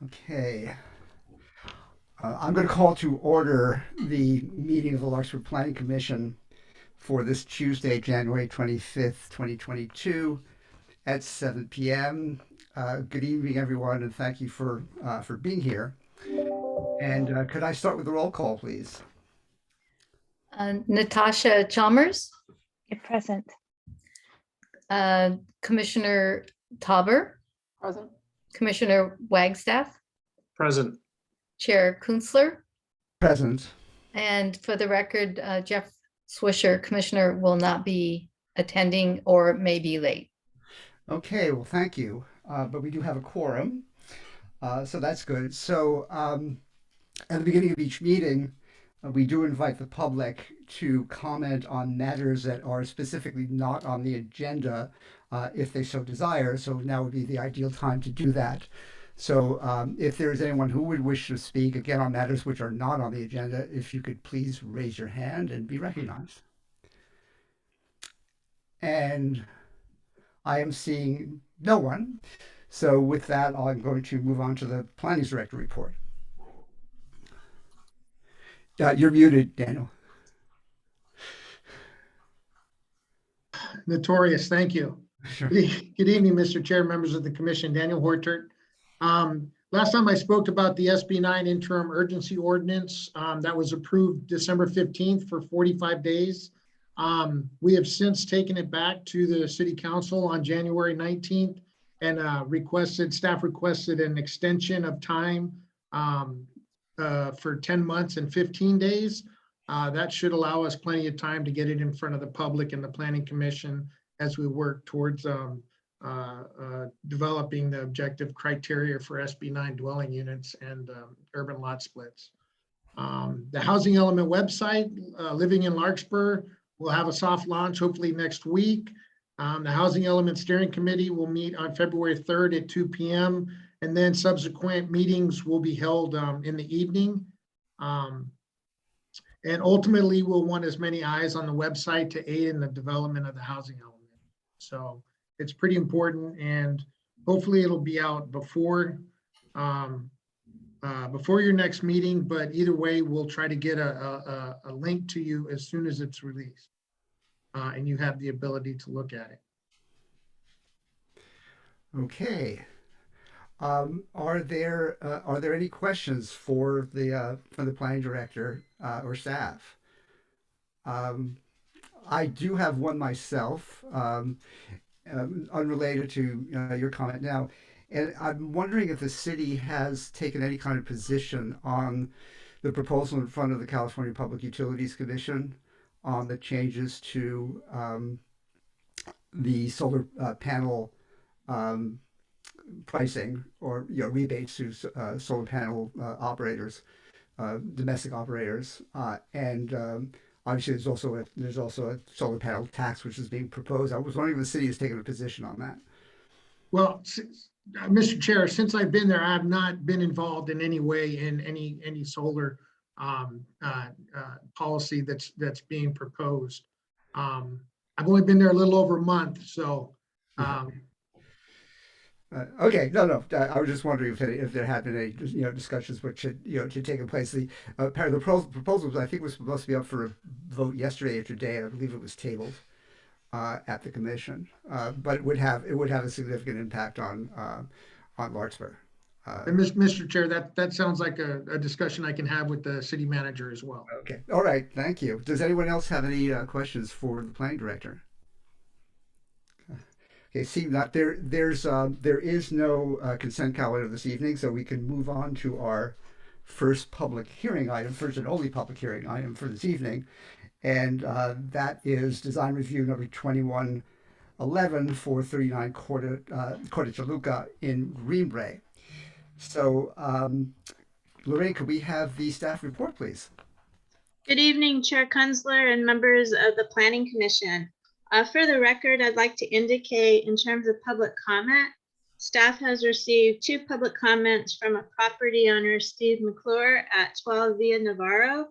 Okay. I'm going to call to order the meeting of the Larkspur Planning Commission for this Tuesday, January 25th, 2022 at 7 p.m. Good evening, everyone, and thank you for being here. And could I start with the roll call, please? Natasha Chalmers, You're present. Commissioner Tauber, Present. Commissioner Wagstaff, Present. Chair Kunstler, Present. and for the record, Jeff Swisher, Commissioner, will not be attending or may be late. Okay, well, thank you. But we do have a quorum, so that's good. So at the beginning of each meeting, we do invite the public to comment on matters that are specifically not on the agenda if they so desire. So now would be the ideal time to do that. So if there is anyone who would wish to speak, again, on matters which are not on the agenda, if you could please raise your hand and be recognized. And I am seeing no one. So with that, I'm going to move on to the Planning Director report. You're muted, Daniel. Notorious, thank you. Sure. Good evening, Mr. Chair, members of the commission. Daniel Hortert. Last time I spoke about the SB 9 interim urgency ordinance that was approved December 15th for 45 days. We have since taken it back to the City Council on January 19th and staff requested an extension of time for 10 months and 15 days. That should allow us plenty of time to get it in front of the public and the Planning Commission as we work towards developing the objective criteria for SB 9 dwelling units and urban lot splits. The housing element website, Living in Larkspur, will have a soft launch hopefully next week. The Housing Element Steering Committee will meet on February 3rd at 2 p.m. and then subsequent meetings will be held in the evening. And ultimately, we'll want as many eyes on the website to aid in the development of the housing element. So it's pretty important, and hopefully it'll be out before your next meeting. But either way, we'll try to get a link to you as soon as it's released, and you have the ability to look at it. Okay. Are there any questions for the planning director or staff? I do have one myself, unrelated to your comment now, and I'm wondering if the city has taken any kind of position on the proposal in front of the California Public Utilities Commission on the changes to the solar panel pricing or rebates to solar panel operators, domestic operators, and obviously there's also a solar panel tax which is being proposed. I was wondering if the city has taken a position on that. Well, Mr. Chair, since I've been there, I have not been involved in any way in any solar policy that's being proposed. I've only been there a little over a month, so. Okay, no. I was just wondering if there had been any discussions which had taken place. The part of the proposals I think was supposed to be up for a vote yesterday or today. I believe it was tabled at the commission, but it would have a significant impact on Larkspur. And Mr. Chair, that sounds like a discussion I can have with the city manager as well. Okay, all right, thank you. Does anyone else have any questions for the planning director? Okay, see that there is no consent calendar this evening, so we can move on to our first and only public hearing item for this evening, and that is design review number 2111 for 39 Corte in Green Bay. So, Lorraine, could we have the staff report, please? Good evening, Chair Kunzler and members of the Planning Commission. For the record, I'd like to indicate in terms of public comment, staff has received 2 public comments from a property owner, Steve McClure at 12 Via Navarro,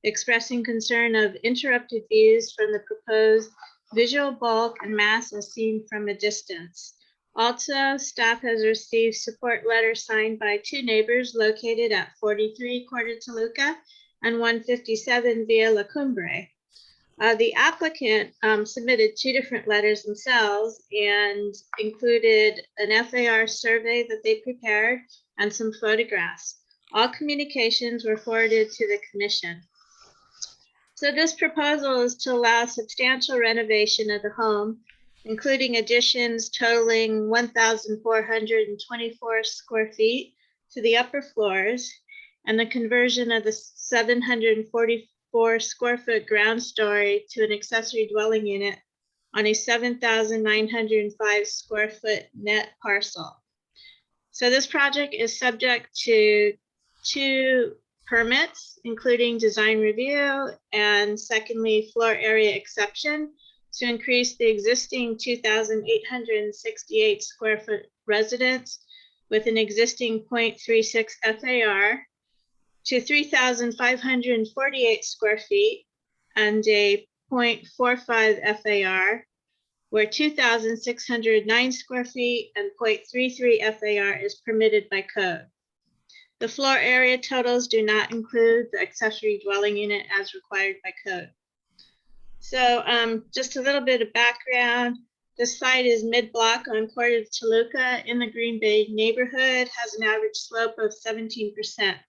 expressing concern of interrupted views from the proposed visual bulk and mass as seen from a distance. Also, staff has received support letters signed by 2 neighbors located at 43 Corte Toluca and 157 Via La Cumbre. The applicant submitted 2 different letters themselves and included an FAR survey that they prepared and some photographs. All communications were forwarded to the commission. So this proposal is to allow substantial renovation of the home, including additions totaling 1,424 square feet to the upper floors and the conversion of the 744 square foot ground story to an accessory dwelling unit on a 7,905 square foot net parcel. So this project is subject to 2 permits, including design review and secondly, floor area exception to increase the existing 2,868 square foot residence with an existing 0.36 FAR to 3,548 square feet and a 0.45 FAR, where 2,609 square feet and 0.33 FAR is permitted by code. The floor area totals do not include the accessory dwelling unit as required by code. So just a little bit of background. The site is mid-block on Corte Toluca in the Green Bay neighborhood, has an average slope of 17%.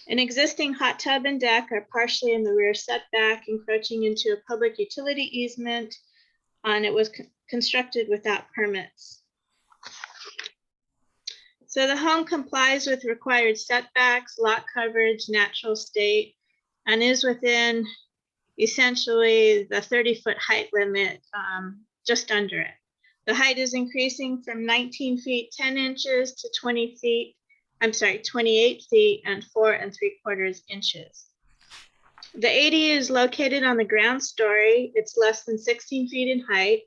An existing hot tub and deck are partially in the rear setback, encroaching into a public utility easement, and it was constructed without permits. So the home complies with required setbacks, lot coverage, natural state, and is within essentially the 30-foot height limit, just under it. The height is increasing from 19 feet 10 inches to 28 feet and 4 3/4 inches. The ADU is located on the ground story. It's less than 16 feet in height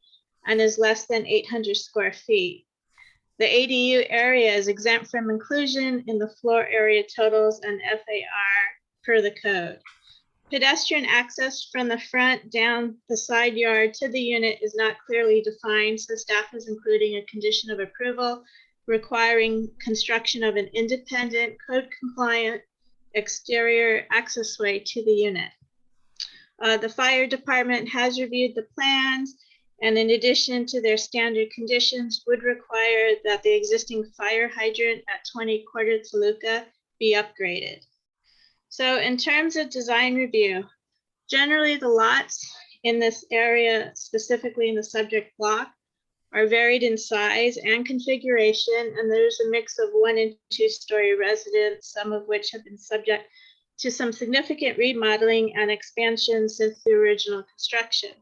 and is less than 800 square feet. The ADU area is exempt from inclusion in the floor area totals and FAR per the code. Pedestrian access from the front down the side yard to the unit is not clearly defined, so staff is including a condition of approval requiring construction of an independent, code-compliant exterior accessway to the unit. The fire department has reviewed the plans, and in addition to their standard conditions, would require that the existing fire hydrant at 20 Corte Toluca be upgraded. So in terms of design review, generally the lots in this area, specifically in the subject block, are varied in size and configuration, and there's a mix of 1- and 2-story residents, some of which have been subject to some significant remodeling and expansion since the original construction.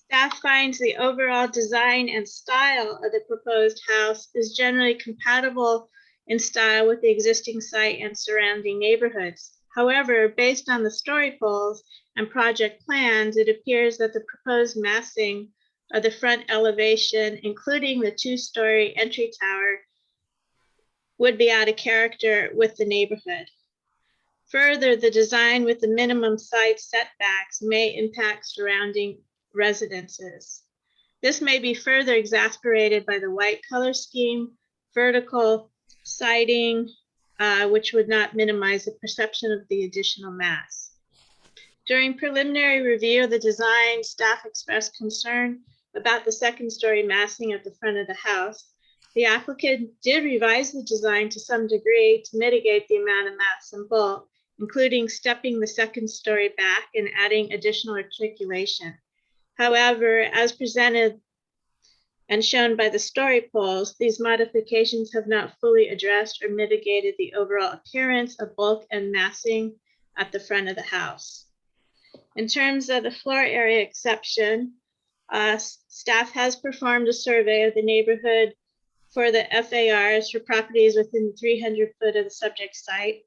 Staff finds the overall design and style of the proposed house is generally compatible in style with the existing site and surrounding neighborhoods. However, based on the story polls and project plans, it appears that the proposed massing of the front elevation, including the 2-story entry tower, would be out of character with the neighborhood. Further, the design with the minimum side setbacks may impact surrounding residences. This may be further exacerbated by the white color scheme, vertical siding, which would not minimize the perception of the additional mass. During preliminary review of the design, staff expressed concern about the 2nd-story massing at the front of the house. The applicant did revise the design to some degree to mitigate the amount of mass and bulk, including stepping the 2nd-story back and adding additional articulation. However, as presented and shown by the story polls, these modifications have not fully addressed or mitigated the overall appearance of bulk and massing at the front of the house. In terms of the floor area exception, staff has performed a survey of the neighborhood for the FARs for properties within 300 foot of the subject site.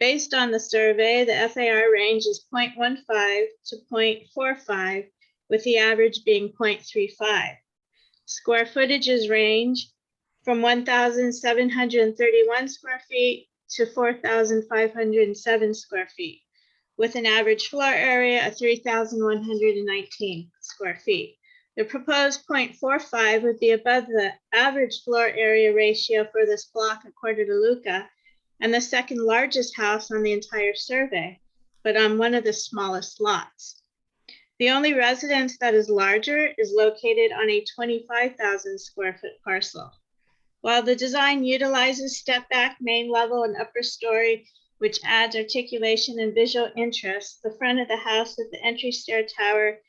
Based on the survey, the FAR range is 0.15 to 0.45, with the average being 0.35. Square footages range from 1,731 square feet to 4,507 square feet, with an average floor area of 3,119. square feet. The proposed 0.45 would be above the average floor area ratio for this block according to Luca, and the second largest house on the entire survey, but on one of the smallest lots. The only residence that is larger is located on a 25,000 square foot parcel. While the design utilizes step back, main level, and upper story, which adds articulation and visual interest, the front of the house with the entry stair tower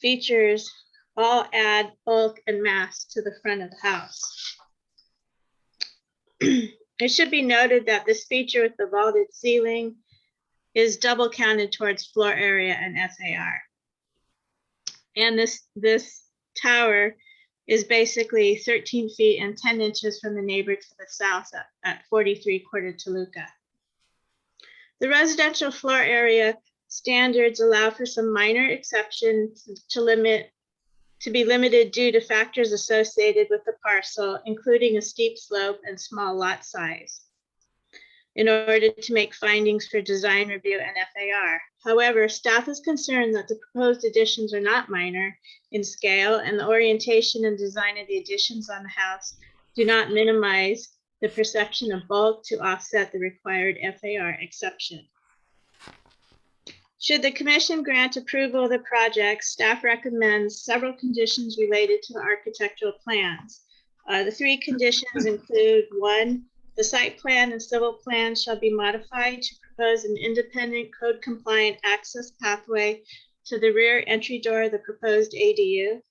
features all add bulk and mass to the front of the house. It should be noted that this feature with the vaulted ceiling is double counted towards floor area and FAR. And this tower is basically 13 feet and 10 inches from the neighbor to the south at 43 Corte Toluca. The residential floor area standards allow for some minor exceptions to be limited due to factors associated with the parcel, including a steep slope and small lot size, in order to make findings for design review and FAR. However, staff is concerned that the proposed additions are not minor in scale, and the orientation and design of the additions on the house do not minimize the perception of bulk to offset the required FAR exception. Should the commission grant approval of the project, staff recommends several conditions related to the architectural plans. The three conditions include: 1, the site plan and civil plan shall be modified to propose an independent code-compliant access pathway to the rear entry door of the proposed ADU.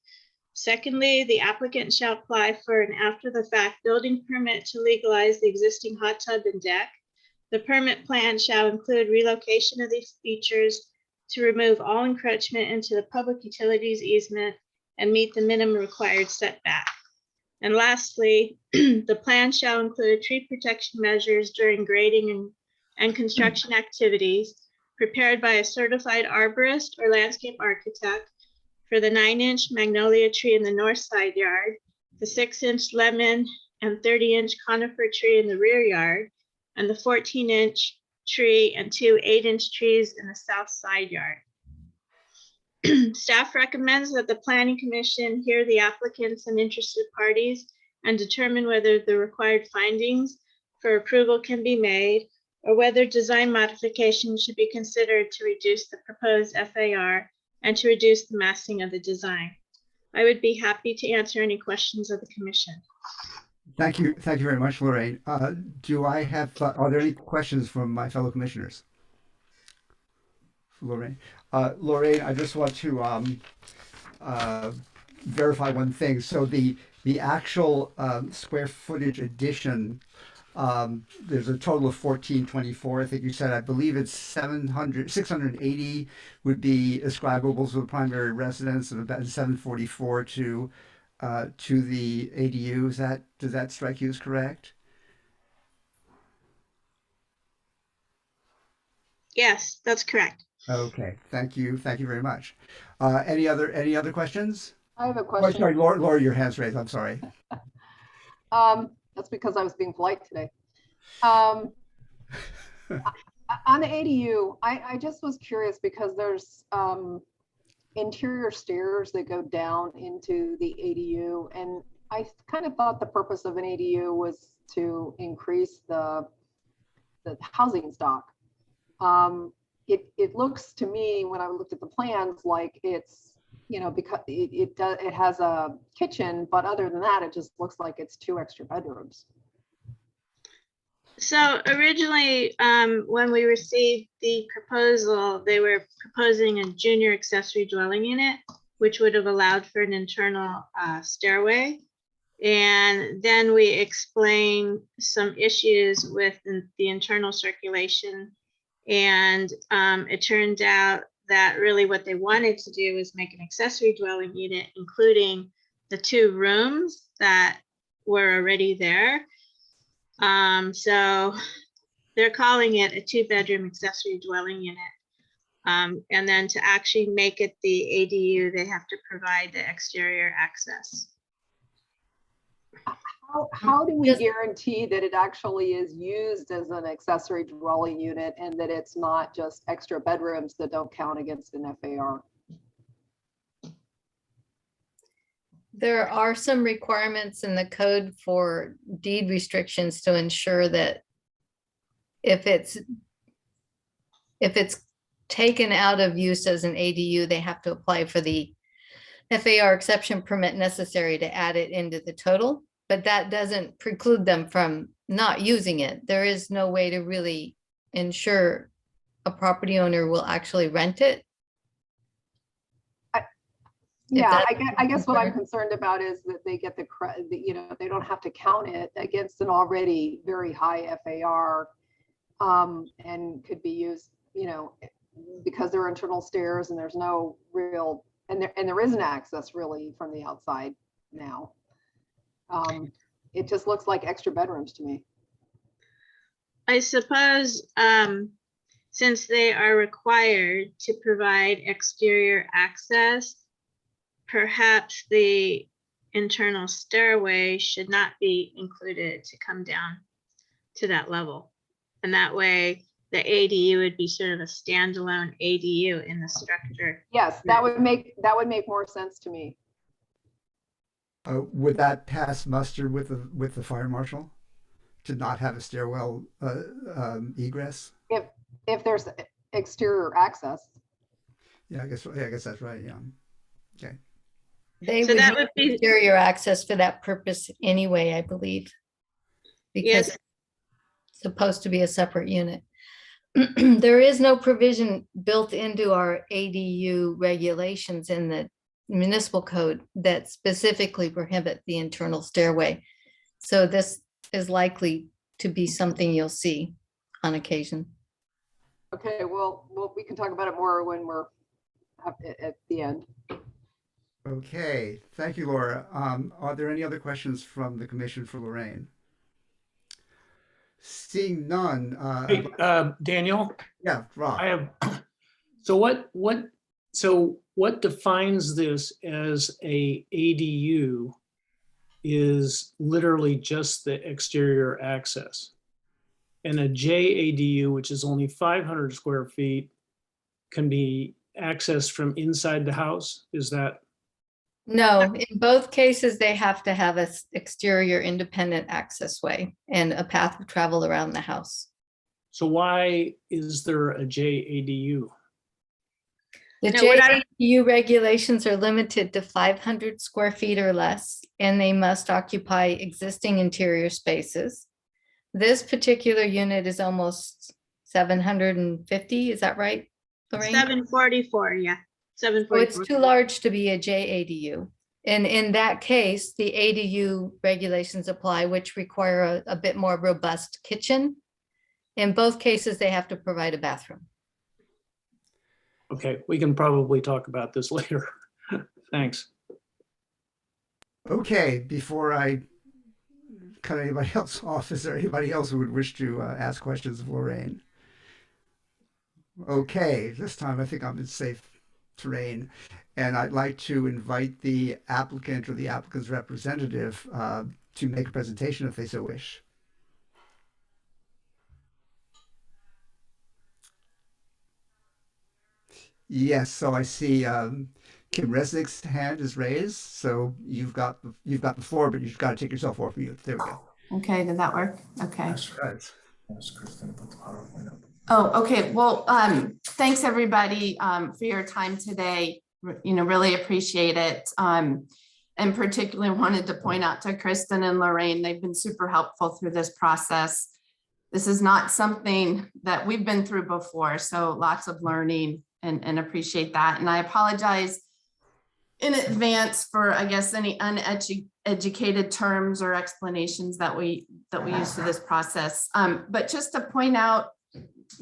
Secondly, the applicant shall apply for an after-the-fact building permit to legalize the existing hot tub and deck. The permit plan shall include relocation of these features to remove all encroachment into the public utilities easement and meet the minimum required setback. And lastly, the plan shall include tree protection measures during grading and construction activities prepared by a certified arborist or landscape architect for the 9-inch magnolia tree in the north side yard, the 6-inch lemon and 30-inch conifer tree in the rear yard, and the 14-inch tree and 2 8-inch trees in the south side yard. Staff recommends that the Planning Commission hear the applicants and interested parties and determine whether the required findings for approval can be made, or whether design modifications should be considered to reduce the proposed FAR and to reduce the massing of the design. I would be happy to answer any questions of the commission. Thank you very much, Lorraine. Are there any questions from my fellow commissioners? Lorraine, I just want to verify one thing. So the actual square footage addition, there's a total of 1424. I think you said, I believe it's 680 would be ascribable to the primary residence, and about 744 to the ADU. Does that strike you as correct? Yes, that's correct. Okay, thank you very much. Any other questions? I have a Oh, question. sorry, Laura, your hand's raised. I'm sorry. That's because I was being polite today. On the ADU, I just was curious because there's interior stairs that go down into the ADU, and I kind of thought the purpose of an ADU was to increase the housing stock. It looks to me, when I looked at the plans, like it's, because it has a kitchen, but other than that, it just looks like it's 2 extra bedrooms. So originally, when we received the proposal, they were proposing a junior accessory dwelling unit, which would have allowed for an internal stairway. And then we explained some issues with the internal circulation. And it turned out that really what they wanted to do was make an accessory dwelling unit, including the 2 rooms that were already there. So they're calling it a 2-bedroom accessory dwelling unit. And then to actually make it the ADU, they have to provide the exterior access. How do we guarantee that it actually is used as an accessory dwelling unit and that it's not just extra bedrooms that don't count against an FAR? There are some requirements in the code for deed restrictions to ensure that if it's taken out of use as an ADU, they have to apply for the FAR exception permit necessary to add it into the total, but that doesn't preclude them from not using it. There is no way to really ensure a property owner will actually rent it. Yeah, that's I guess what I'm concern. concerned about is that they get the credit, you know, they don't have to count it against an already very high FAR, and could be used, you know, because there are internal stairs and there's no real, and there isn't access really from the outside now. It just looks like extra bedrooms to me. I suppose, since they are required to provide exterior access, perhaps the internal stairway should not be included to come down to that level. And that way the ADU would be sort of a standalone ADU in the structure. Yes, that would make more sense to me. Would that pass muster with the fire marshal to not have a stairwell egress? If there's exterior access. Yeah, I guess that's right. Yeah. Okay. They So would that need would be- exterior access for that purpose anyway, I believe. Because Yes. it's supposed to be a separate unit. There is no provision built into our ADU regulations in the municipal code that specifically prohibit the internal stairway. So this is likely to be something you'll see on occasion. Okay, well, we can talk about it more when we're at the end. Okay. Thank you, Laura. Are there any other questions from the commission for Lorraine? Seeing none. Hey, Daniel, Yeah, Rob. I have, so what defines this as a ADU is literally just the exterior access. And a JADU, which is only 500 square feet, can be accessed from inside the house. Is that? No, in both cases, they have to have an exterior independent access way and a path of travel around the house. So why is there a JADU? The No, what I- JADU regulations are limited to 500 square feet or less, and they must occupy existing interior spaces. This particular unit is almost 750, is that right, Lorraine? 744, yeah, So 744. it's too large to be a JADU. And in that case, the ADU regulations apply, which require a bit more robust kitchen. In both cases, they have to provide a bathroom. Okay, we can probably talk about this later. Thanks. Okay, before I cut anybody else off, is there anybody else who would wish to ask questions of Lorraine? Okay, this time I think I'm in safe terrain, and I'd like to invite the applicant or the applicant's representative to make a presentation if they so wish. Yes, so I see Kim Resnick's hand is raised, so you've got the floor, but you've got to take yourself off mute. There we go. Okay, did that work? Okay. Right. Oh, okay. Well, thanks everybody for your time today. Really appreciate it. And particularly wanted to point out to Kristen and Lorraine, they've been super helpful through this process. This is not something that we've been through before, so lots of learning and appreciate that. And I apologize in advance for, I guess, any uneducated terms or explanations that we use through this process. But just to point out,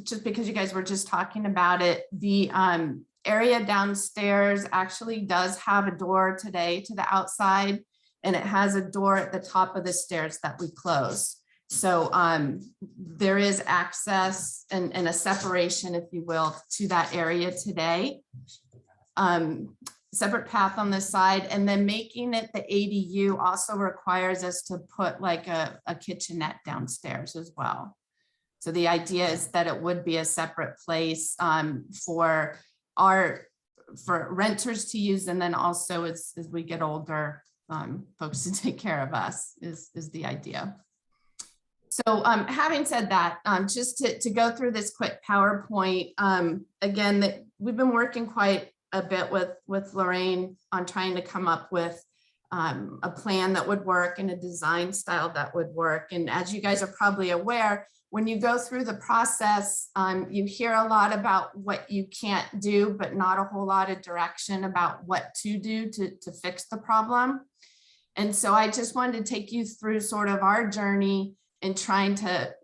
just because you guys were just talking about it, the area downstairs actually does have a door today to the outside, and it has a door at the top of the stairs that we close. So there is access and a separation, if you will, to that area today. Separate path on this side, and then making it the ADU also requires us to put like a kitchenette downstairs as well. So the idea is that it would be a separate place for renters to use, and then also as we get older, folks to take care of us is the idea. So having said that, just to go through this quick PowerPoint, again, that we've been working quite a bit with Lorraine on trying to come up with a plan that would work and a design style that would work. And as you guys are probably aware, when you go through the process, you hear a lot about what you can't do, but not a whole lot of direction about what to do to fix the problem. And so I just wanted to take you through sort of our journey in trying to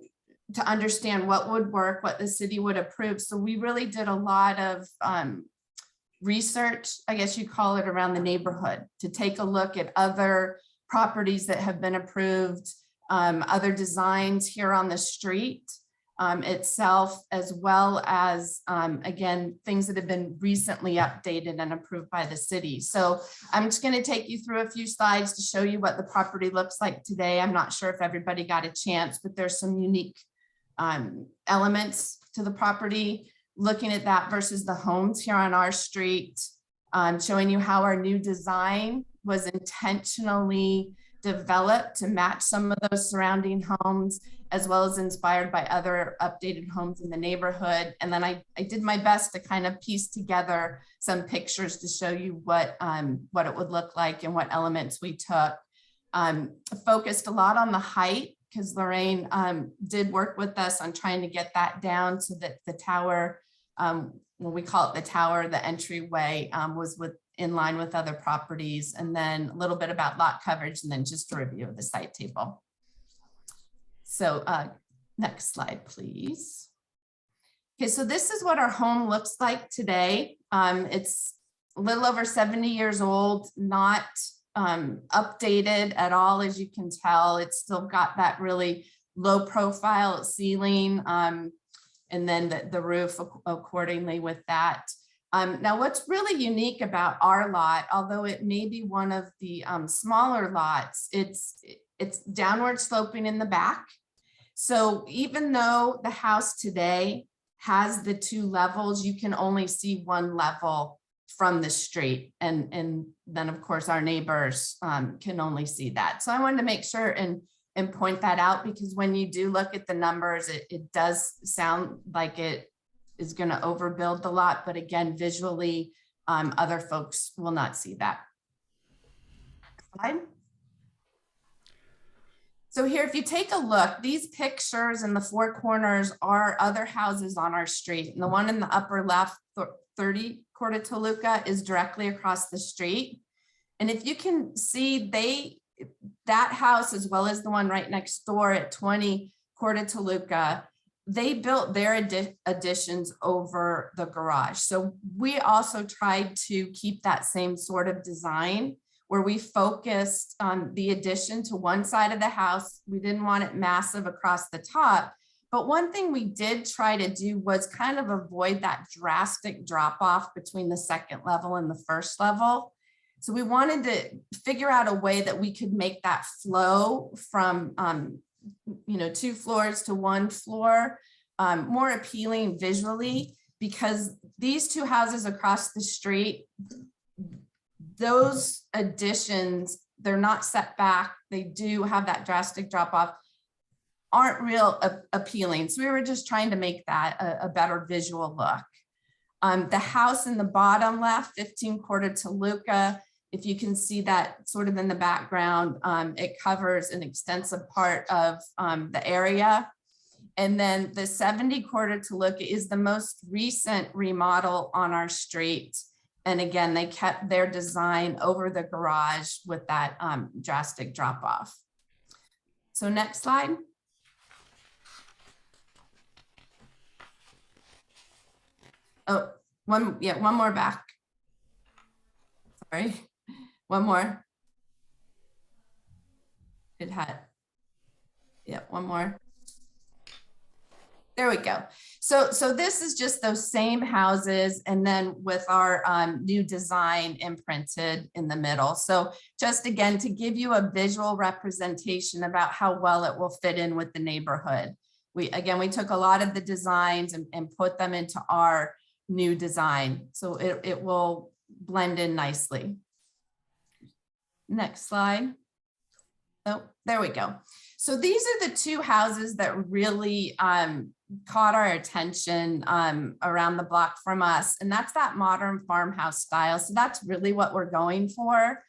understand what would work, what the city would approve. So we really did a lot of research, I guess you call it, around the neighborhood to take a look at other properties that have been approved, other designs here on the street itself, as well as, again, things that have been recently updated and approved by the city. So I'm just going to take you through a few slides to show you what the property looks like today. I'm not sure if everybody got a chance, but there's some unique elements to the property. Looking at that versus the homes here on our street, showing you how our new design was intentionally developed to match some of those surrounding homes, as well as inspired by other updated homes in the neighborhood. And then I did my best to kind of piece together some pictures to show you what it would look like and what elements we took. Focused a lot on the height, because Lorraine did work with us on trying to get that down so that the tower, when we call it the tower, the entryway was in line with other properties. And then a little bit about lot coverage, and then just a review of the site table. So next slide, please. Okay, so this is what our home looks like today. It's a little over 70 years old, not updated at all, as you can tell. It's still got that really low profile ceiling, and then the roof accordingly with that. Now, what's really unique about our lot, although it may be one of the smaller lots, it's downward sloping in the back. So even though the house today has the 2 levels, you can only see 1 level from the street. And then of course our neighbors can only see that. So I wanted to make sure and point that out, because when you do look at the numbers, it does sound like it is going to overbuild the lot. But again, visually, other folks will not see that. Slide. So here, if you take a look, these pictures in the 4 corners are other houses on our street. And the one in the upper left, 30 Court of Toluca, is directly across the street. And if you can see, that house, as well as the one right next door at 20 Court of Toluca, they built their additions over the garage. So we also tried to keep that same sort of design, where we focused on the addition to one side of the house. We didn't want it massive across the top. But one thing we did try to do was kind of avoid that drastic drop off between the second level and the first level. So we wanted to figure out a way that we could make that flow from 2 floors to 1 floor more appealing visually, because these 2 houses across the street, those additions, they're not set back. They do have that drastic drop off, aren't real appealing. So we were just trying to make that a better visual look. The house in the bottom left, 15 Court of Toluca, if you can see that sort of in the background, it covers an extensive part of the area. And then the 70 Court of Toluca is the most recent remodel on our street. And again, they kept their design over the garage with that drastic drop off. So next slide. Oh, one more back. Sorry, one more. It had, one more. There we go. So this is just those same houses, and then with our new design imprinted in the middle. So just again, to give you a visual representation about how well it will fit in with the neighborhood. We took a lot of the designs and put them into our new design. So it will blend in nicely. Next slide. Oh, there we go. So these are the two houses that really caught our attention around the block from us. And that's that modern farmhouse style. So that's really what we're going for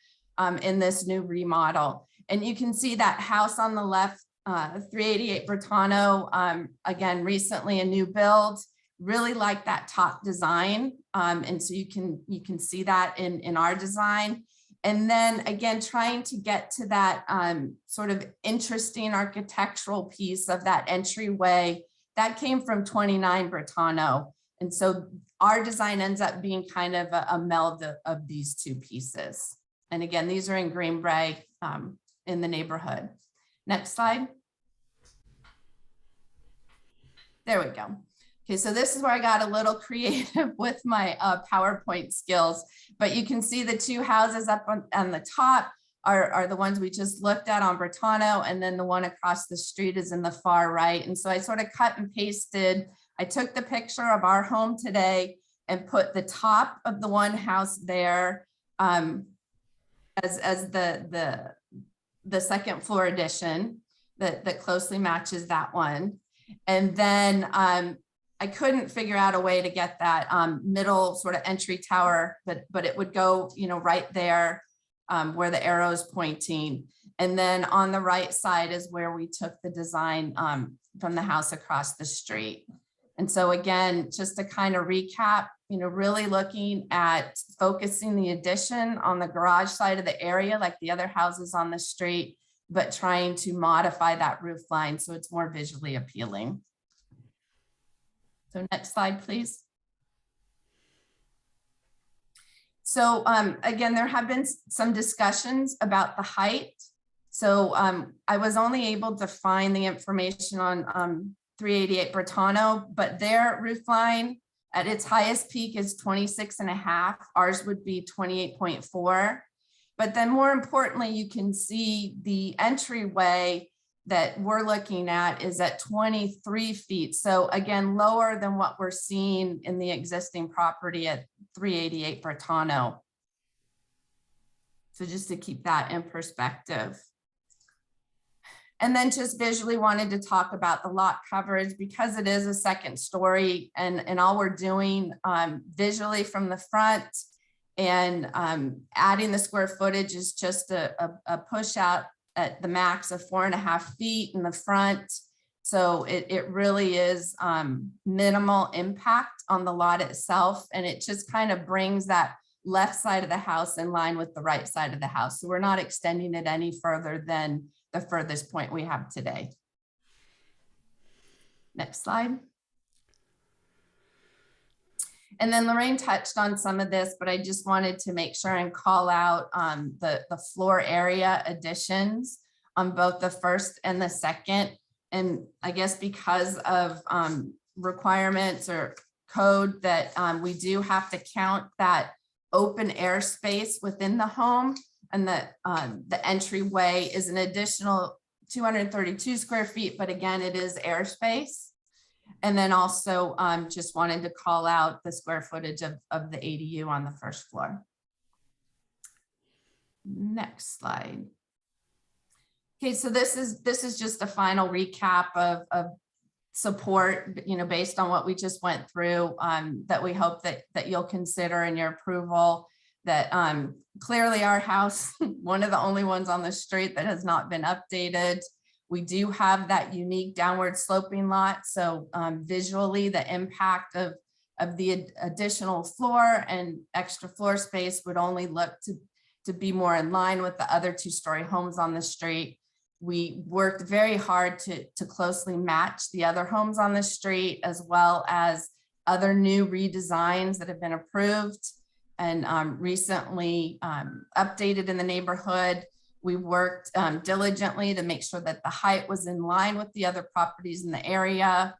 in this new remodel. And you can see that house on the left, 388 Bertano, again, recently a new build, really like that top design. And so you can see that in our design. And then again, trying to get to that sort of interesting architectural piece of that entryway that came from 29 Bertano. And so our design ends up being kind of a meld of these two pieces. And again, these are in Greenbrae in the neighborhood. Next slide. There we go. Okay, so this is where I got a little creative with my PowerPoint skills, but you can see the two houses up on the top are the ones we just looked at on Bertano, and then the one across the street is in the far right. And so I sort of cut and pasted. I took the picture of our home today and put the top of the one house there as the second floor addition that closely matches that one. And then I couldn't figure out a way to get that middle sort of entry tower, but it would go, right there where the arrow is pointing. And then on the right side is where we took the design from the house across the street. And so again, just to kind of recap, really looking at focusing the addition on the garage side of the area, like the other houses on the street, but trying to modify that roof line so it's more visually appealing. So next slide, please. So again, there have been some discussions about the height. So I was only able to find the information on 388 Bertano, but their roof line at its highest peak is 26.5. Ours would be 28.4. But then more importantly, you can see the entryway that we're looking at is at 23 feet. So again, lower than what we're seeing in the existing property at 388 Bertano. So just to keep that in perspective. And then just visually wanted to talk about the lot coverage because it is a second story and all we're doing visually from the front and adding the square footage is just a push out at the max of 4.5 feet in the front. So it really is minimal impact on the lot itself. And it just kind of brings that left side of the house in line with the right side of the house. So we're not extending it any further than the furthest point we have today. Next slide. And then Lorraine touched on some of this, but I just wanted to make sure and call out the floor area additions on both the first and the second. And I guess because of requirements or code that we do have to count that open air space within the home, and the entryway is an additional 232 square feet, but again, it is airspace. And then also just wanted to call out the square footage of the ADU on the first floor. Next slide. Okay, so this is just a final recap of support, based on what we just went through, that we hope that you'll consider in your approval. That clearly our house, one of the only ones on the street that has not been updated. We do have that unique downward sloping lot. So visually the impact of the additional floor and extra floor space would only look to be more in line with the other 2-story homes on the street. We worked very hard to closely match the other homes on the street, as well as other new redesigns that have been approved and recently updated in the neighborhood. We worked diligently to make sure that the height was in line with the other properties in the area.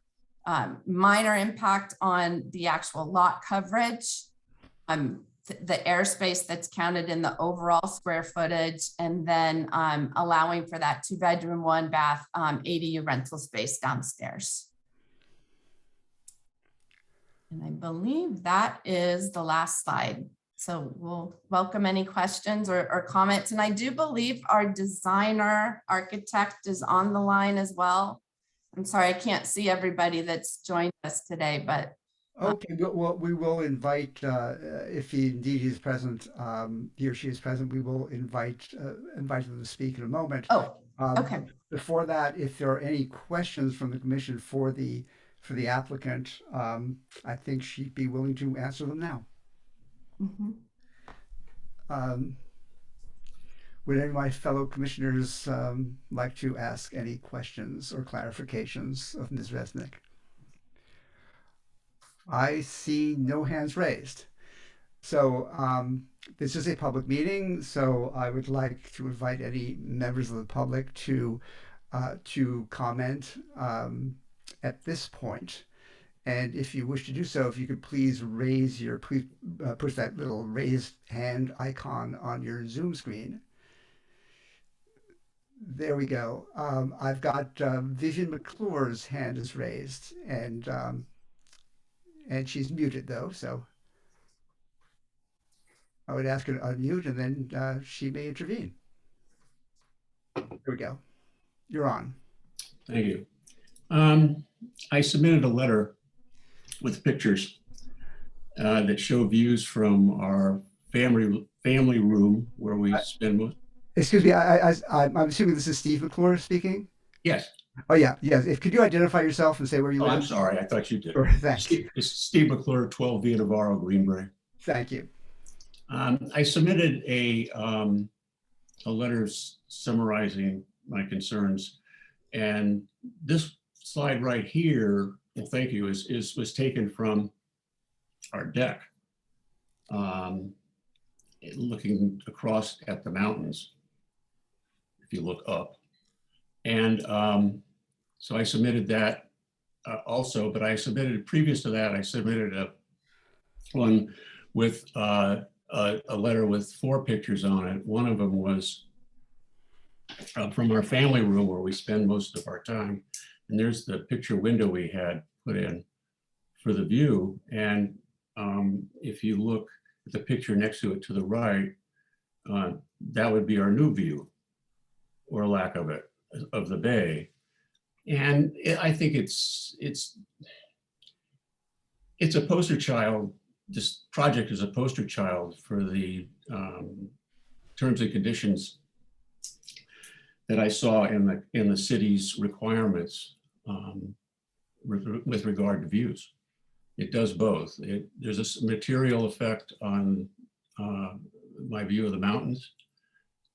Minor impact on the actual lot coverage, the airspace that's counted in the overall square footage, and then allowing for that 2-bedroom, 1-bath ADU rental space downstairs. And I believe that is the last slide. So we'll welcome any questions or comments. And I do believe our designer architect is on the line as well. I'm sorry, I can't see everybody that's joined us today, but Okay, well, we will invite, if he indeed is present, he or she is present, we will invite them to speak in a moment. oh, Um, okay. Before that, if there are any questions from the commission for the applicant, I think she'd be willing to answer them now. Mhm. Um, would any of my fellow commissioners like to ask any questions or clarifications of Ms. Resnick? I see no hands raised. So this is a public meeting, so I would like to invite any members of the public to comment at this point. And if you wish to do so, if you could please push that little raised hand icon on your Zoom screen. There we go. I've got Vivian McClure's hand is raised, and she's muted though, so I would ask her to unmute, and then she may intervene. There we go. You're on. Thank you. I submitted a letter with pictures that show views from our family room where we spend most. Excuse me, I'm assuming this is Steve McClure speaking? Yes. Oh, yeah, yes. Could you identify yourself and say where you Oh, live? I'm sorry. I thought you did. Sure, thank you. It's Steve McClure, 12 Via Navarro, Greenbrae. Thank you. I submitted a letter summarizing my concerns, and this slide right here, well, thank you, was taken from our deck, looking across at the mountains. If you look up, and so I submitted that also, but I submitted previous to that, I submitted one with a letter with 4 pictures on it. One of them was from our family room where we spend most of our time. And there's the picture window we had put in for the view. And if you look at the picture next to it to the right, that would be our new view, or lack of it, of the bay. And I think it's a poster child. This project is a poster child for the terms and conditions that I saw in the city's requirements with regard to views. It does both. There's a material effect on my view of the mountains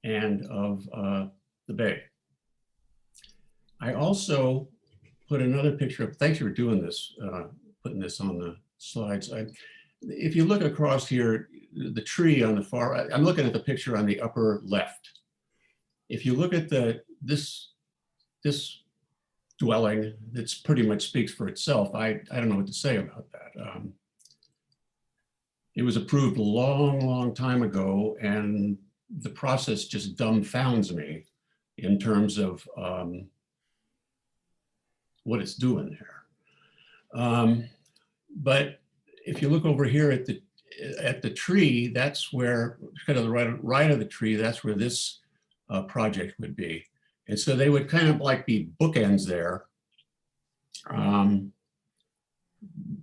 and of the bay. I also put another picture up. Thanks for doing this, putting this on the slides. If you look across here, the tree on the far, I'm looking at the picture on the upper left. If you look at this dwelling, that's pretty much speaks for itself. I don't know what to say about that. It was approved a long time ago, and the process just dumbfounds me in terms of what it's doing there. But if you look over here at the tree, that's where, kind of the right of the tree, that's where this project would be. And so they would kind of like be bookends there.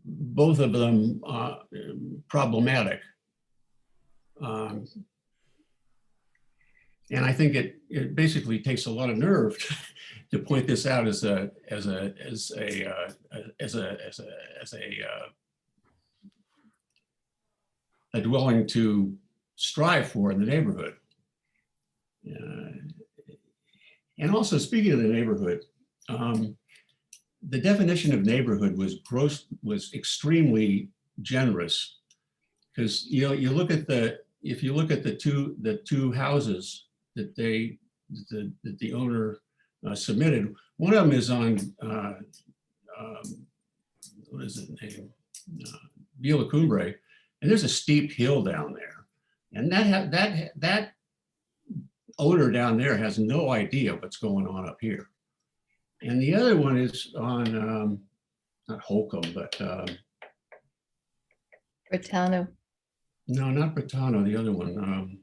Both of them problematic. And I think it basically takes a lot of nerve to point this out as a dwelling to strive for in the neighborhood. And also, speaking of the neighborhood, the definition of neighborhood was extremely generous, because you look at if you look at the two houses that the owner submitted. One of them is on what is it name? Villa Cumbre, and there's a steep hill down there, and that owner down there has no idea what's going on up here. And the other one is on not Holcomb, but Bertano. No, not Britano, the other one.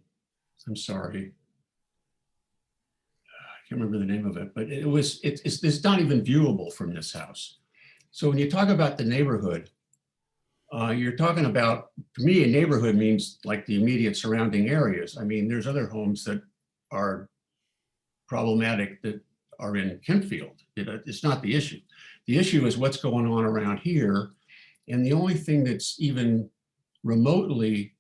I'm sorry. I can't remember the name of it, but it's not even viewable from this house. So when you talk about the neighborhood, you're talking about, to me, a neighborhood means like the immediate surrounding areas. I mean, there's other homes that are problematic that are in Kentfield. It's not the issue. The issue is what's going on around here. And the only thing that's even remotely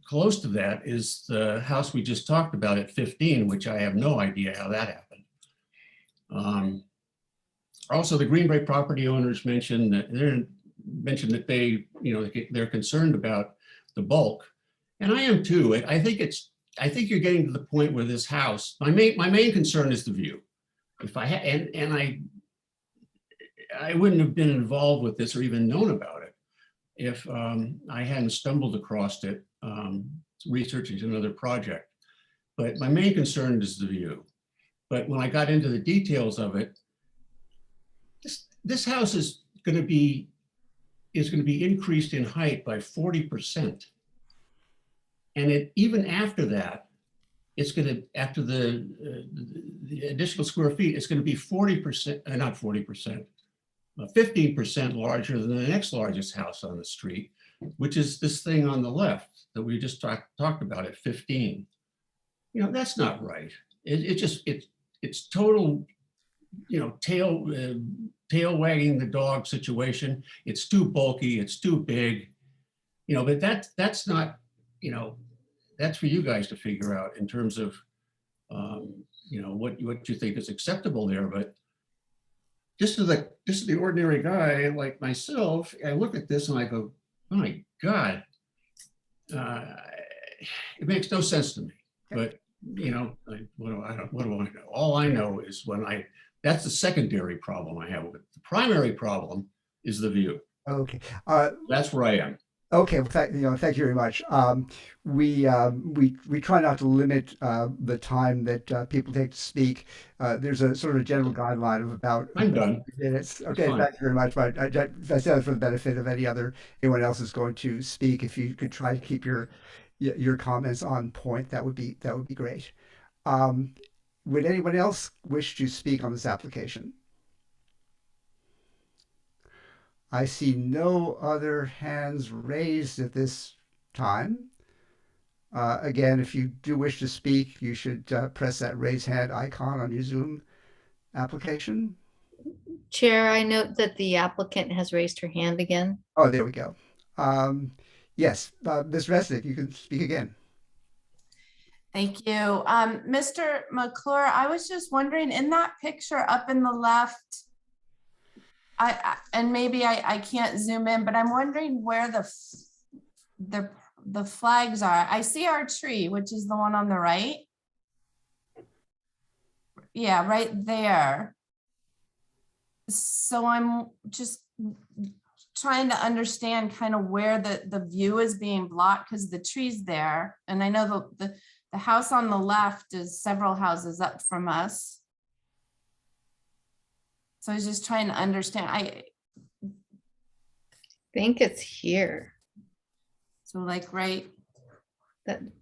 close to that is the house we just talked about at 15, which I have no idea how that happened. Also, the Green Bay property owners mentioned that they, they're concerned about the bulk, and I am too. I think you're getting to the point where this house. My main concern is the view. If I had, and I wouldn't have been involved with this or even known about it if I hadn't stumbled across it researching another project. But my main concern is the view. But when I got into the details of it, this house is going to be increased in height by 40%. And even after that, it's going to, after the additional square feet, it's going to be 40%, not 40%, 15% larger than the next largest house on the street, which is this thing on the left that we just talked about at 15. That's not right. It's total, tail wagging the dog situation. It's too bulky, it's too big, but that's not, that's for you guys to figure out in terms of, what you think is acceptable there. But just as the ordinary guy like myself, I look at this and I go, oh my God, it makes no sense to me. But what do I know? All I know is that's the secondary problem I have with it. The primary problem is the view. Okay. That's where I am. Okay. Well, thank you very much. We try not to limit the time that people take to speak. There's a sort of a general guideline of about I'm done. minutes. Okay. Fine. Thank you very much. But I said that for the benefit of anyone else is going to speak. If you could try to keep your comments on point, that would be great. Um, would anyone else wish to speak on this application? I see no other hands raised at this time. Again, if you do wish to speak, you should press that raise hand icon on your Zoom application. Chair, I note that the applicant has raised her hand again. Oh, there we go. Yes, Ms. Resnick, you can speak again. Thank you. Mr. McClure, I was just wondering, in that picture up in the left, and maybe I can't zoom in, but I'm wondering where the flags are. I see our tree, which is the one on the right. Yeah, right there. So I'm just trying to understand kind of where the view is being blocked, because the tree's there. And I know the house on the left is several houses up from us. So I was just trying to understand. I think it's here. So like right.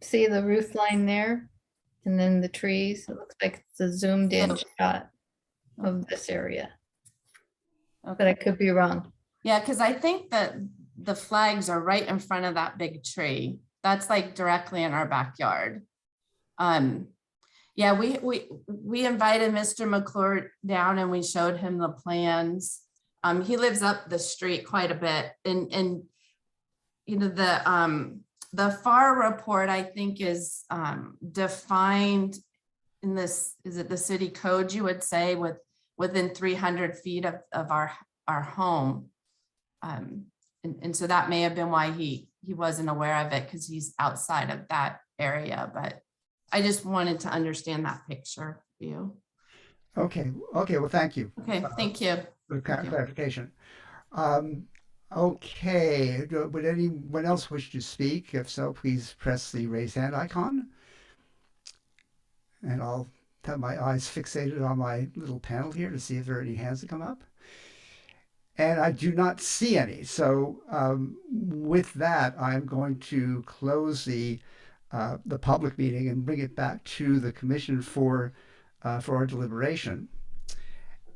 See the roof line there? And then the trees. It looks like it's a zoomed in shot of this area. Okay. But I could be wrong. Yeah, because I think that the flags are right in front of that big tree. That's like directly in our backyard. Yeah, we invited Mr. McClure down and we showed him the plans. He lives up the street quite a bit, and the FAR report, I think, is defined in this, is it the city code, you would say, within 300 feet of our home. And so that may have been why he wasn't aware of it, because he's outside of that area. But I just wanted to understand that picture view. Okay. Well, thank you. Okay, thank you. For clarification. Okay. Would anyone else wish to speak? If so, please press the raise hand icon. And I'll have my eyes fixated on my little panel here to see if there are any hands that come up. And I do not see any. So with that, I'm going to close the public meeting and bring it back to the commission for our deliberation.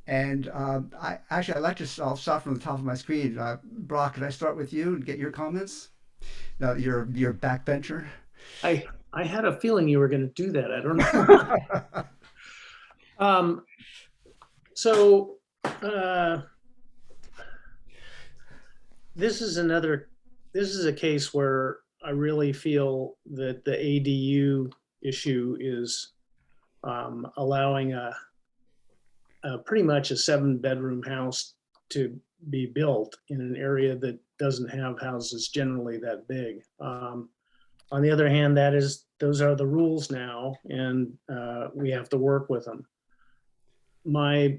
And I'd like to. I'll start from the top of my screen. Brock, could I start with you and get your comments? No, your backbencher. I had a feeling you were going to do that. I don't know. So this is a case where I really feel that the ADU issue is allowing a pretty much a 7-bedroom house to be built in an area that doesn't have houses generally that big. On the other hand, those are the rules now, and we have to work with them. My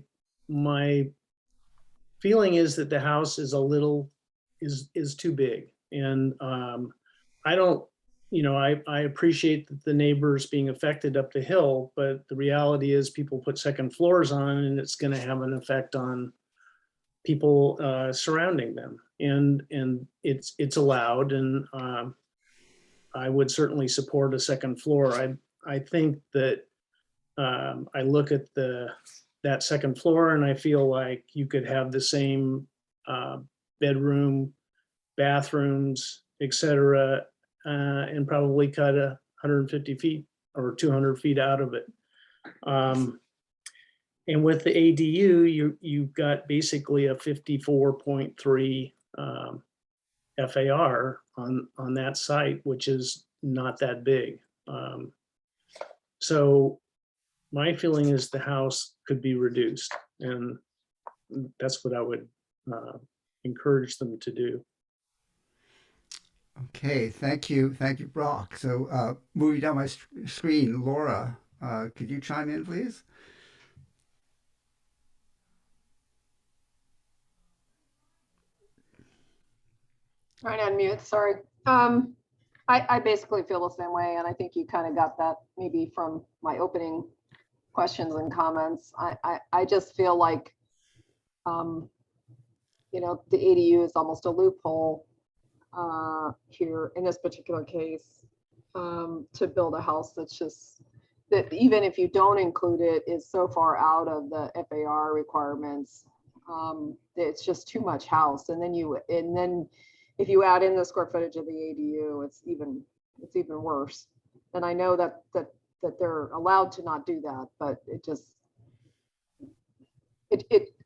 feeling is that the house is is too big, and I don't, I appreciate that the neighbors being affected up the hill, but the reality is people put second floors on, and it's going to have an effect on people surrounding them, and it's allowed, and I would certainly support a second floor. I think that I look at that second floor and I feel like you could have the same bedroom, bathrooms, etc., and probably cut 150 feet or 200 feet out of it. And with the ADU, you've got basically a 54.3 FAR on that site, which is not that big. So my feeling is the house could be reduced, and that's what I would encourage them to do. Okay, thank you, Brock. So moving down my screen, Laura, could you chime in, please? Trying to unmute, sorry. I basically feel the same way, and I think you kind of got that maybe from my opening questions and comments. I just feel like, the ADU is almost a loophole here in this particular case, to build a house that's just, that even if you don't include it, is so far out of the FAR requirements. It's just too much house. And then if you add in the square footage of the ADU, it's even worse. And I know that they're allowed to not do that, but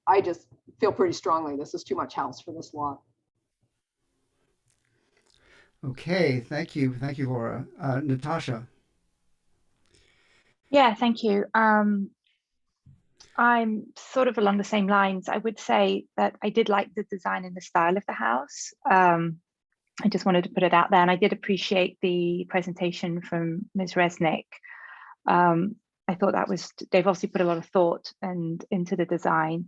I just feel pretty strongly this is too much house for this lot. Okay, thank you, Laura. Natasha. Yeah, thank you. I'm sort of along the same lines. I would say that I did like the design and the style of the house. I just wanted to put it out there, and I did appreciate the presentation from Ms. Resnick. I thought they've obviously put a lot of thought into the design.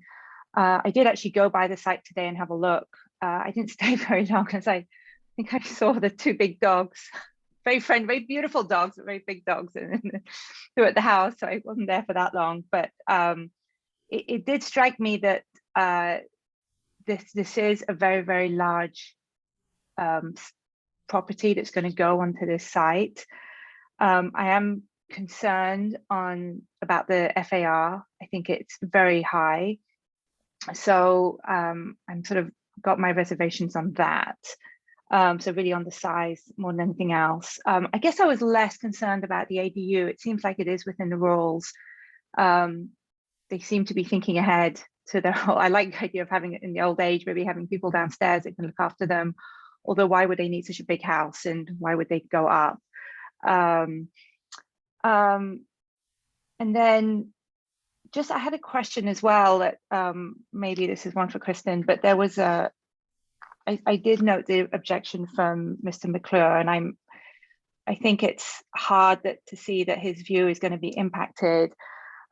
I did actually go by the site today and have a look. I didn't stay very long because I think I saw the 2 big dogs, very friendly, very beautiful dogs, but very big dogs who were at the house. So I wasn't there for that long, but it did strike me that this is a very, very large property that's going to go onto this site. I am concerned about the FAR. I think it's very high. So I'm sort of got my reservations on that. So really on the size more than anything else. I guess I was less concerned about the ADU. It seems like it is within the rules. They seem to be thinking ahead to their whole, I like the idea of having it in the old age, maybe having people downstairs that can look after them. Although why would they need such a big house, and why would they go up? And then just I had a question as well that maybe this is one for Kristen, but there was I did note the objection from Mr. McClure, and I think it's hard to see that his view is going to be impacted.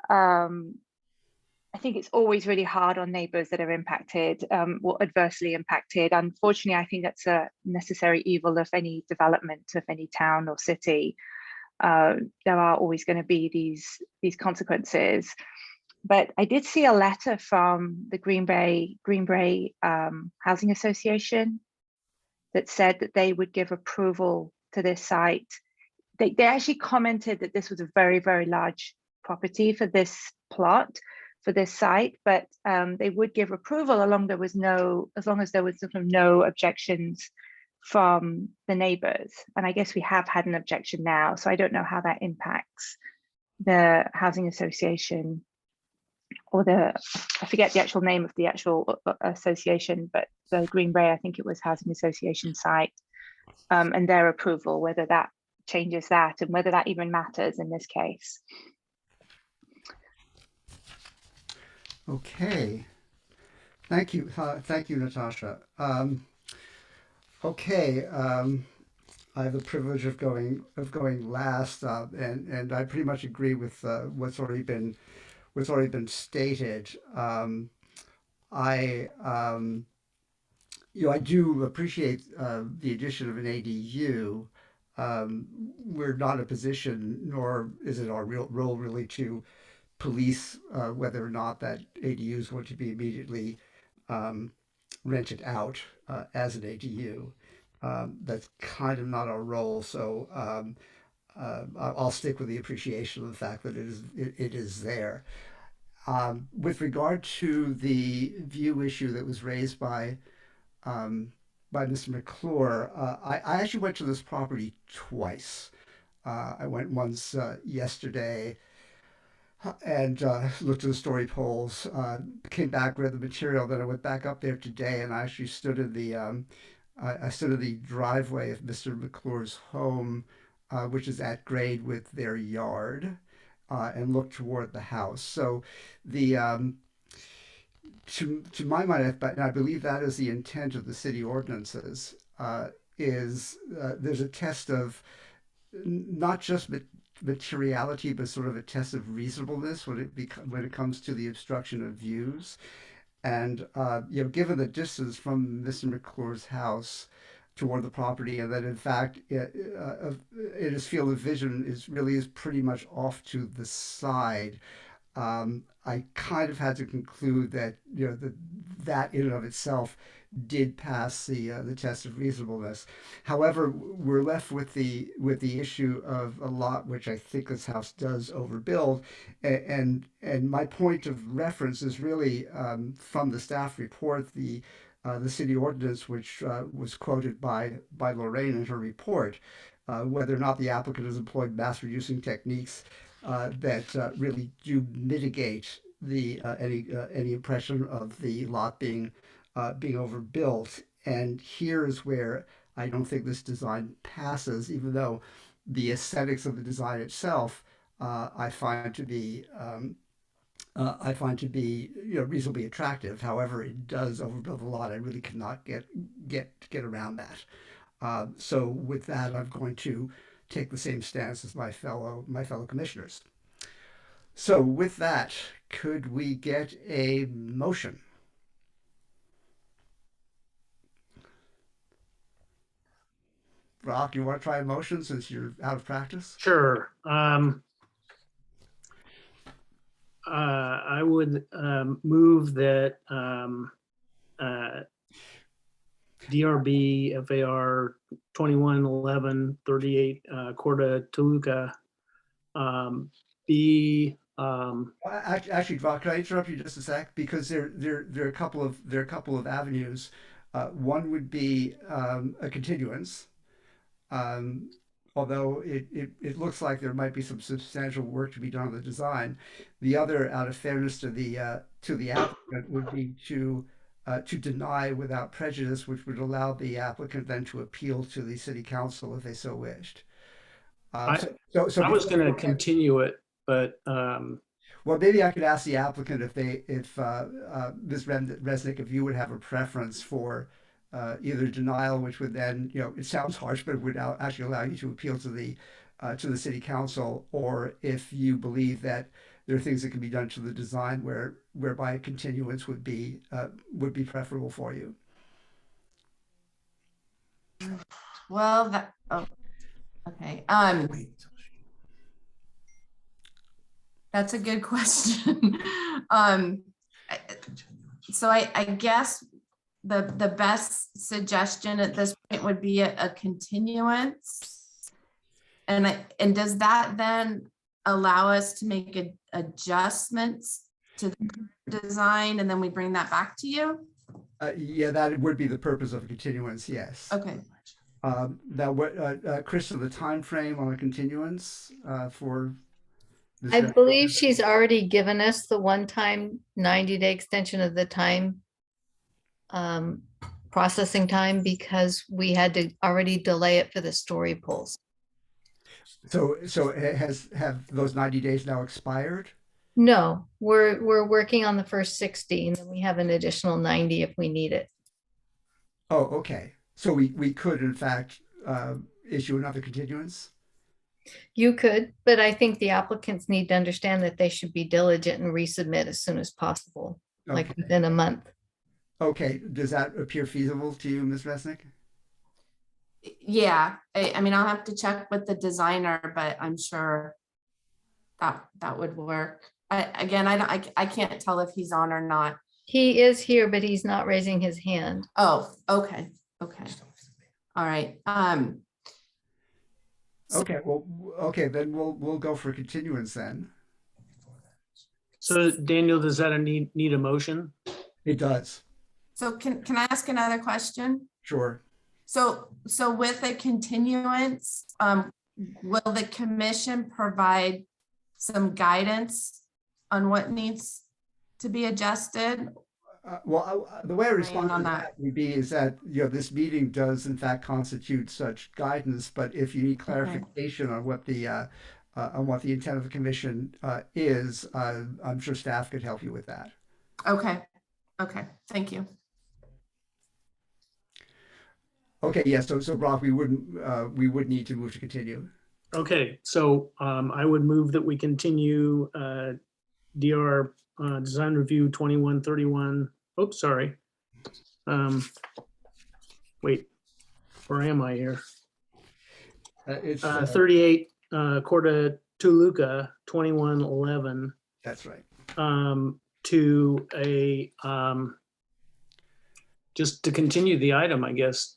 I think it's always really hard on neighbors that are impacted or adversely impacted. Unfortunately, I think that's a necessary evil of any development of any town or city. There are always going to be these consequences. But I did see a letter from the Green Bay Housing Association that said that they would give approval to this site. They actually commented that this was a very, very large property for this plot, for this site, but they would give approval as long as there was sort of no objections from the neighbors. And I guess we have had an objection now, so I don't know how that impacts the housing association or I forget the actual name of the actual association, but the Green Bay, I think it was Housing Association site, and their approval, whether that changes that and whether that even matters in this case. Okay. Thank you. Thank you, Natasha. Okay. I have the privilege of going last, and I pretty much agree with what's already been stated. I I do appreciate the addition of an ADU. We're not in a position, nor is it our real role really, to police whether or not that ADU is going to be immediately um, rented out as an ADU. That's kind of not our role. So I'll stick with the appreciation of the fact that it is there. With regard to the view issue that was raised um, by Mr. McClure, I actually went to this property twice. I went once yesterday and looked at the story polls, came back, read the material, then I went back up there today and I actually stood in I stood in the driveway of Mr. McClure's home, which is at grade with their yard, and looked toward the house. So the to my mind, and I believe that is the intent of the city ordinances, is there's a test of not just materiality, but sort of a test of reasonableness when it comes to the obstruction of views. And given the distance from Mr. McClure's house toward the property, and that in fact his field of vision is pretty much off to the side. I kind of had to conclude that that in and of itself did pass the test of reasonableness. However, we're left with the issue of a lot which I think this house does overbuild, and my point of reference is really from the staff report, the city ordinance, which was quoted by Lorraine in her report, whether or not the applicant has employed mass reducing techniques that really do mitigate the any impression of the lot being overbuilt. And here is where I don't think this design passes, even though the aesthetics of the design itself I find to be reasonably attractive. However, it does overbuild a lot. I really cannot get around that. So with that, I'm going to take the same stance as my fellow commissioners. So with that, could we get a motion? Rock, you want to try a motion since you're out of practice? Sure. I would move that DRB FAR 211138 Corda Toluca be Actually, Rock, can I interrupt you just a sec? Because there are a couple of avenues. One would be a continuance. Um, Although it looks like there might be some substantial work to be done on the design. The other, out of fairness to the applicant, would be to deny without prejudice, which would allow the applicant then to appeal to the city council if they so wished. I, So I was before- going to continue it, but well, maybe I could ask the applicant if Ms. Resnick, if you would have a preference for either denial, which would then, it sounds harsh, but it would actually allow you to appeal to the city council, or if you believe that there are things that can be done to the design whereby a continuance would be preferable for you. Well, okay. That's a good question. I- So I guess the best suggestion at this point would be a continuance. And does that then allow us to make adjustments to the design and then we bring that back to you? Yeah, that would be the purpose of a continuance, yes. Okay. Now, what, Krista, the time frame on a continuance for this? I believe she's already given us the one-time 90-day extension of the time processing time because we had to already delay it for the story polls. So have those 90 days now expired? No, we're working on the first 60 and then we have an additional 90 if we need it. Oh, okay. So we could in fact issue another continuance? You could, but I think the applicants need to understand that they should be diligent and resubmit as soon as possible, like Okay. within a month. Okay, does that appear feasible to you, Ms. Resnick? Yeah, I mean, I'll have to check with the designer, but I'm sure that would work. Again, I can't tell if he's on or not. He is here, but he's not raising his hand. Oh, okay, okay. All right. Okay, well, okay, then we'll go for continuance then. So Daniel, does that need a motion? It does, So can I ask another question? sure. So with a continuance, will the commission provide some guidance on what needs to be adjusted? The way I respond on to that. that would be is that, you know, this meeting does in fact constitute such guidance, but if you need clarification on what the intent of the commission is, I'm sure staff could help you with that. Okay, thank you. Okay, yeah, so Brock, we would need to move to continue. Okay, so I would move that we continue DR Design Review 2131. Oops, sorry. Wait, where am I here? It's 38 Corda Toluca 2111 that's right. to a just to continue the item, I guess,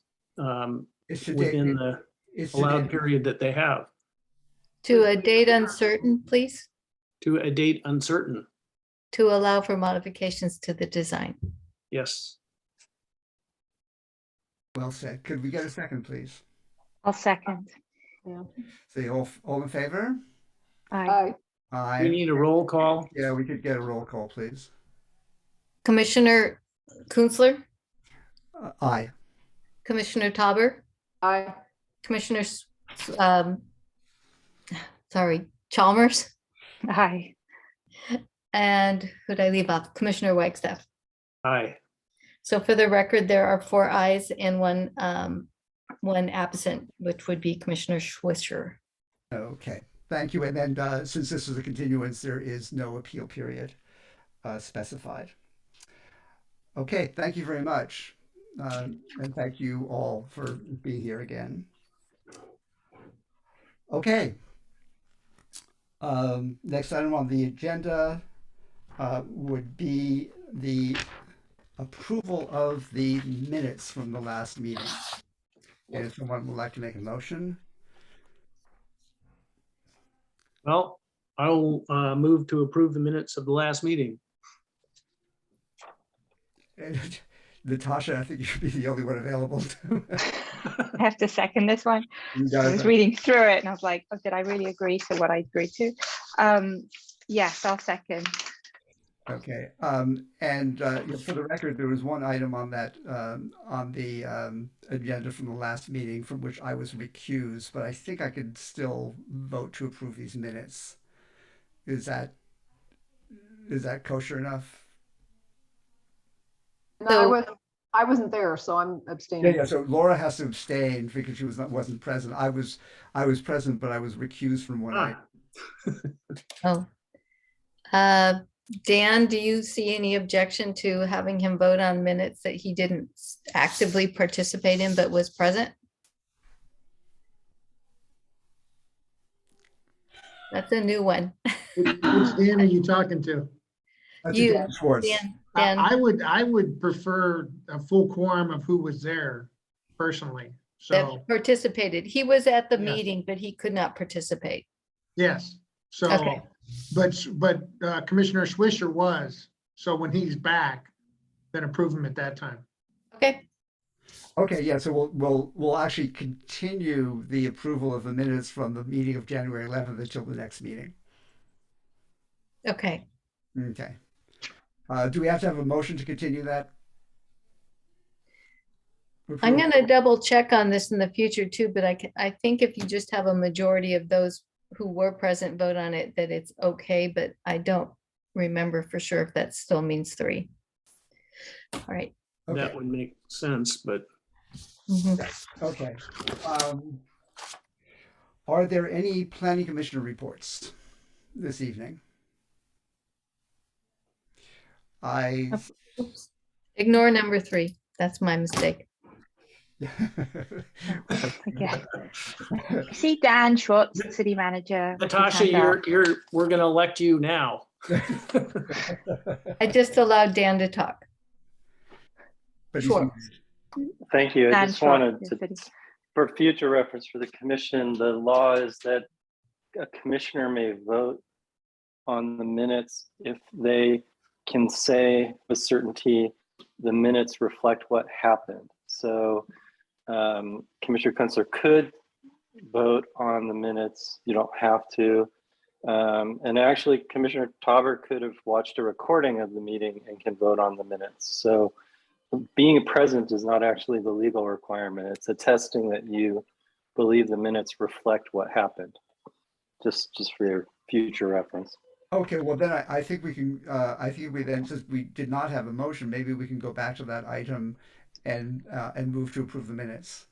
It's today. within the It's allowed today. period that they have, To a date uncertain, please, to a date uncertain. to allow for modifications to the design. Yes. Well said. Could we get a second, please? I'll second. Yeah. Say all in favor? Aye. Aye. We Aye. need a roll call. Yeah, we could get a roll call, please. Commissioner Kunzler, Aye. Commissioner Tauber, Aye. Commissioner, Chalmers, Aye. and who'd I leave off? Commissioner Wagstaff. Aye. So for the record, there are 4 ayes and one absent, which would be Commissioner Schwischer. Okay. Thank you. And then since this is a continuance, there is no appeal period specified. Okay. Thank you very much. And thank you all for being here again. Okay. Next item on the agenda would be the approval of the minutes from the last meeting. And if someone would like to make a motion. Well, I'll move to approve the minutes of the last meeting. Natasha, I think you should be the only one available to. I have to second this one. I was reading through it and I was like, oh, did I really agree to what I agreed to? Yes, I'll second. Okay, and for the record, there was one item on that on the agenda from the last meeting from which I was recused, but I think I could still vote to approve these minutes. Is that kosher enough? No, I wasn't there, so I'm abstaining. Yeah. So Laura has to abstain because she wasn't present. I was present, but I was recused from one item. Oh. Dan, do you see any objection to having him vote on minutes that he didn't actively participate in but was present? That's a new one. Which Dan are you talking to? That's You, Dan Schwartz. Dan, I would prefer a full quorum of who was there personally. So, that participated. He was at the Yes. meeting, but he could not participate. yes, so, Okay. but Commissioner Swisher was, so when he's back, then approve him at that time. Okay, Okay, yeah, so we'll actually continue the approval of the minutes from the meeting of January 11th until the next meeting. okay. Okay. Do we have to have a motion to continue that? I'm approval? gonna double check on this in the future too, but I think if you just have a majority of those who were present vote on it, that it's okay, but I don't remember for sure if that still means 3. All right. Okay. That would make sense, but Mhm. Okay. Are there any planning commissioner reports this evening? Oops. Ignore number 3. That's my mistake. Okay. I see Dan Schwartz, city manager. with his Natasha, hand up. we're gonna elect you now. I just allowed Dan to talk. But he's Sure. muted. Thank you. I Dan just Schwartz, wanted the to, city. for future reference for the commission, the law is that a commissioner may vote on the minutes if they can say with certainty the minutes reflect what happened. So Commissioner Kunstler could vote on the minutes. You don't have to. And actually, Commissioner Tauber could have watched a recording of the meeting and can vote on the minutes. So being present is not actually the legal requirement. It's attesting that you believe the minutes reflect what happened. Just for your future reference. Okay, well then I think we can, I think we then, since we did not have a motion, maybe we can go back to that item and move to approve the minutes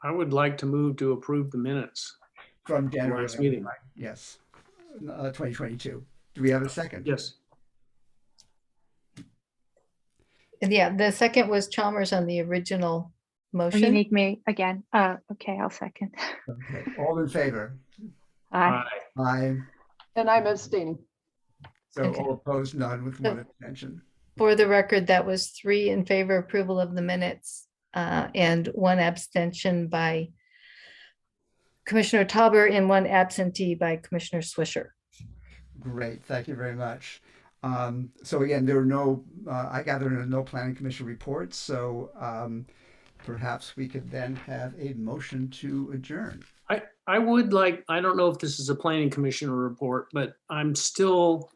I would like to move to approve the minutes. from January Last 11th, meeting. right? Yes, 2022. Do we have a second? Yes. And yeah, the second was Chalmers on the original Oh, you motion. need me again. Okay, I'll second. Okay, all in favor? Aye. Aye. And I'm abstaining. So Okay. all opposed, none with one abstention. For the record, that was 3 in favor approval of the minutes and 1 abstention by Commissioner Tauber and 1 absentee by Commissioner Swisher. Great, thank you very much. So again, there are no, I gather there are no planning commission reports, so perhaps we could then have a motion to adjourn. I would like, I don't know if this is a planning commissioner report, but I'm still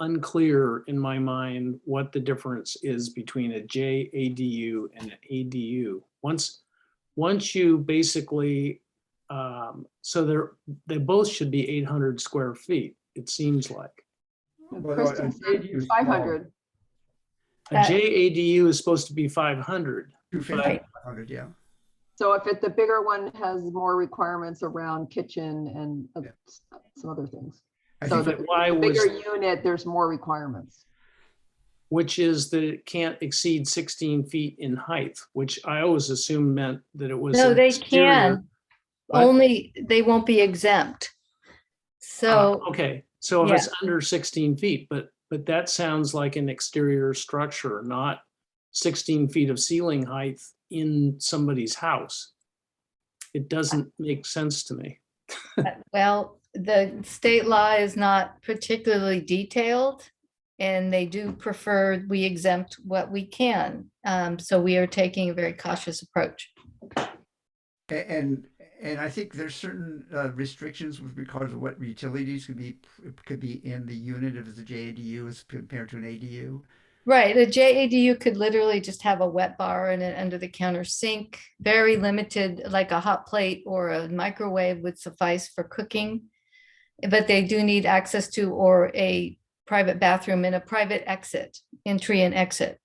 unclear in my mind what the difference is between a JADU and an ADU. Once you basically, so they both should be 800 square feet, it seems like. Well, Kristen said ADU is 500. A JADU is supposed to be 500. 250, 500, yeah. So if the bigger one has more requirements around kitchen and some other things. I So think the Why the was, bigger unit, there's more requirements. which is that it can't exceed 16 feet in height, which I always assumed meant that it was. No, an they exterior. can, What? only they won't be exempt. So, Okay, so if yeah. it's under 16 feet, but that sounds like an exterior structure, not 16 feet of ceiling height in somebody's house. It doesn't make sense to me. well, the state law is not particularly detailed, and they do prefer we exempt what we can. So we are taking a very cautious approach. And I think there's certain restrictions with regard to what utilities could be in the unit if it's a JADU as compared to an ADU. Right, a JADU could literally just have a wet bar and an under the counter sink, very limited, like a hot plate or a microwave would suffice for cooking. But they do need access to or a private bathroom and a private exit, entry and exit.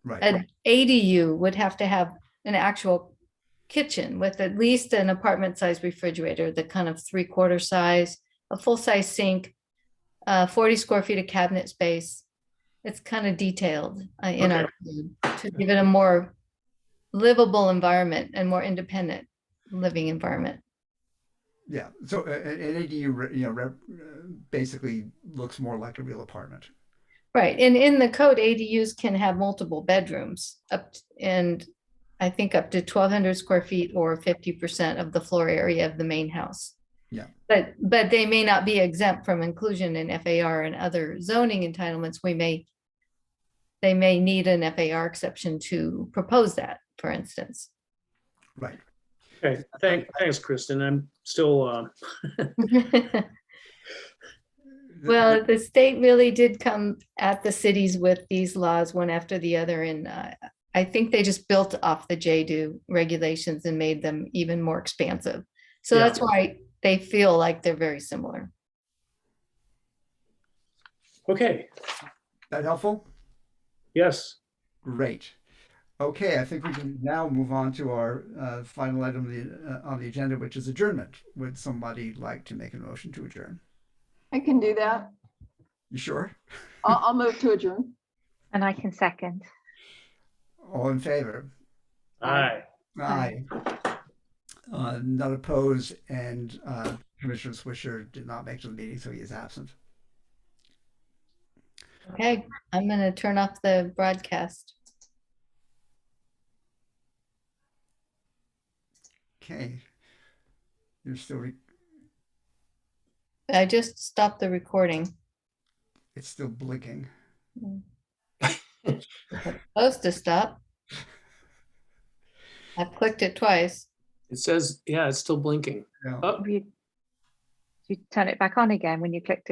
Right. An ADU would have to have an actual kitchen with at least an apartment size refrigerator, the kind of 3/4 size, a full size sink, 40 square feet of cabinet space. It's kind of detailed in our code to give it a more livable environment and more independent living environment. Yeah. So an ADU, basically looks more like a real apartment. Right, and in the code, ADUs can have multiple bedrooms and I think up to 1,200 square feet or 50% of the floor area of the main house. Yeah. But they may not be exempt from inclusion in FAR and other zoning entitlements. They may need an FAR exception to propose that, for instance. Right. Okay, thanks, Kristen. I'm still, Well, the state really did come at the cities with these laws one after the other, and I think they just built off the JDO regulations and made them even more expansive. So Yeah. that's why they feel like they're very similar. okay, That helpful? yes. Great. Okay, I think we can now move on to our final item on the agenda, which is adjournment. Would somebody like to make a motion to adjourn? I can do that. You sure? I'll move to adjourn. And I can second. All in favor? Aye. Aye. None opposed, and Commissioner Swisher did not make it to the meeting, so he is absent. Okay, I'm gonna turn off the broadcast. Okay. You're still, I just stopped the recording. it's still blinking. It's supposed to stop. I've clicked it twice. It says, yeah, it's still blinking. Yeah. Oh, You turn it back on again when you clicked it